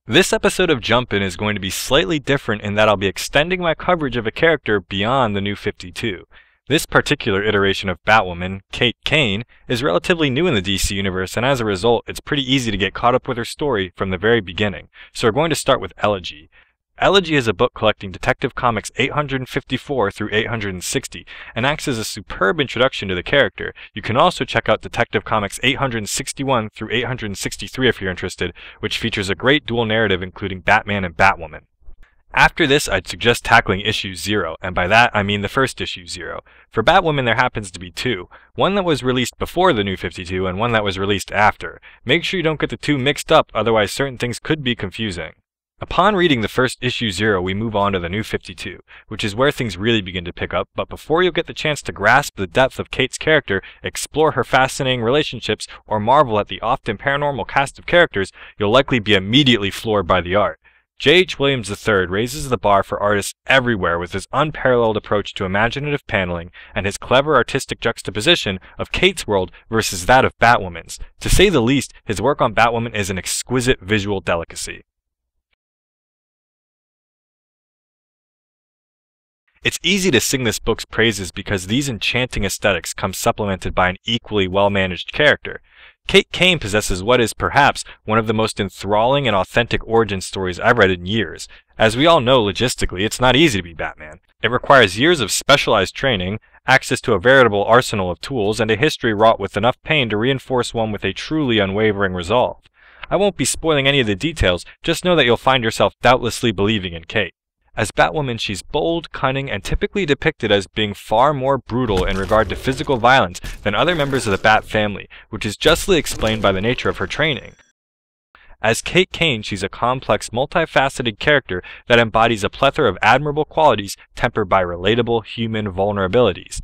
This episode of Jump In is going to be slightly different in that I'll be extending my coverage of a character beyond the New 52. This particular iteration of Batwoman, Kate Kane, is relatively new in the DC universe, and as a result, it's pretty easy to get caught up with her story from the very beginning. So we're going to start with Elegy. Elegy is a book collecting Detective Comics 854 through 860 and acts as a superb introduction to the character. You can also check out Detective Comics 861 through 863 if you're interested, which features a great dual narrative including Batman and Batwoman. After this, I'd suggest tackling issue 0, and by that I mean the first issue 0. For Batwoman there happens to be two, one that was released before the New 52 and one that was released after. Make sure you don't get the two mixed up, otherwise certain things could be confusing. Upon reading the first issue 0, we move on to the New 52, which is where things really begin to pick up, but before you'll get the chance to grasp the depth of Kate's character, explore her fascinating relationships, or marvel at the often paranormal cast of characters, you'll likely be immediately floored by the art. J.H. Williams III raises the bar for artists everywhere with his unparalleled approach to imaginative paneling and his clever artistic juxtaposition of Kate's world versus that of Batwoman's. To say the least, his work on Batwoman is an exquisite visual delicacy. It's easy to sing this book's praises because these enchanting aesthetics come supplemented by an equally well-managed character. Kate Kane possesses what is, perhaps, one of the most enthralling and authentic origin stories I've read in years. As we all know, logistically, it's not easy to be Batman. It requires years of specialized training, access to a veritable arsenal of tools, and a history wrought with enough pain to reinforce one with a truly unwavering resolve. I won't be spoiling any of the details, just know that you'll find yourself doubtlessly believing in Kate. As Batwoman, she's bold, cunning, and typically depicted as being far more brutal in regard to physical violence than other members of the Bat family, which is justly explained by the nature of her training. As Kate Kane, she's a complex, multifaceted character that embodies a plethora of admirable qualities tempered by relatable human vulnerabilities.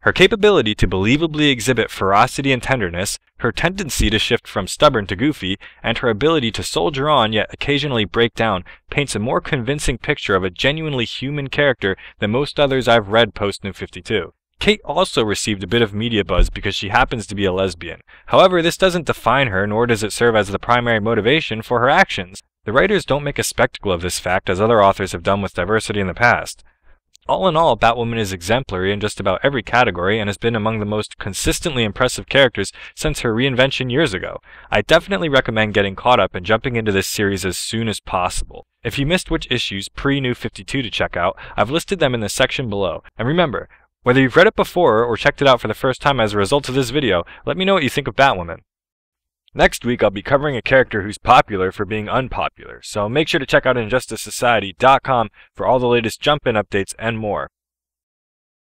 Her capability to believably exhibit ferocity and tenderness, her tendency to shift from stubborn to goofy, and her ability to soldier on yet occasionally break down paints a more convincing picture of a genuinely human character than most others I've read post-New 52. Kate also received a bit of media buzz because she happens to be a lesbian. However, this doesn't define her, nor does it serve as the primary motivation for her actions. The writers don't make a spectacle of this fact as other authors have done with diversity in the past. All in all, Batwoman is exemplary in just about every category and has been among the most consistently impressive characters since her reinvention years ago. I definitely recommend getting caught up and jumping into this series as soon as possible. If you missed which issues pre-New 52 to check out, I've listed them in the section below. And remember, whether you've read it before or checked it out for the first time as a result of this video, let me know what you think of Batwoman. Next week, I'll be covering a character who's popular for being unpopular, so make sure to check out InjusticeSociety.com for all the latest Jump In updates and more.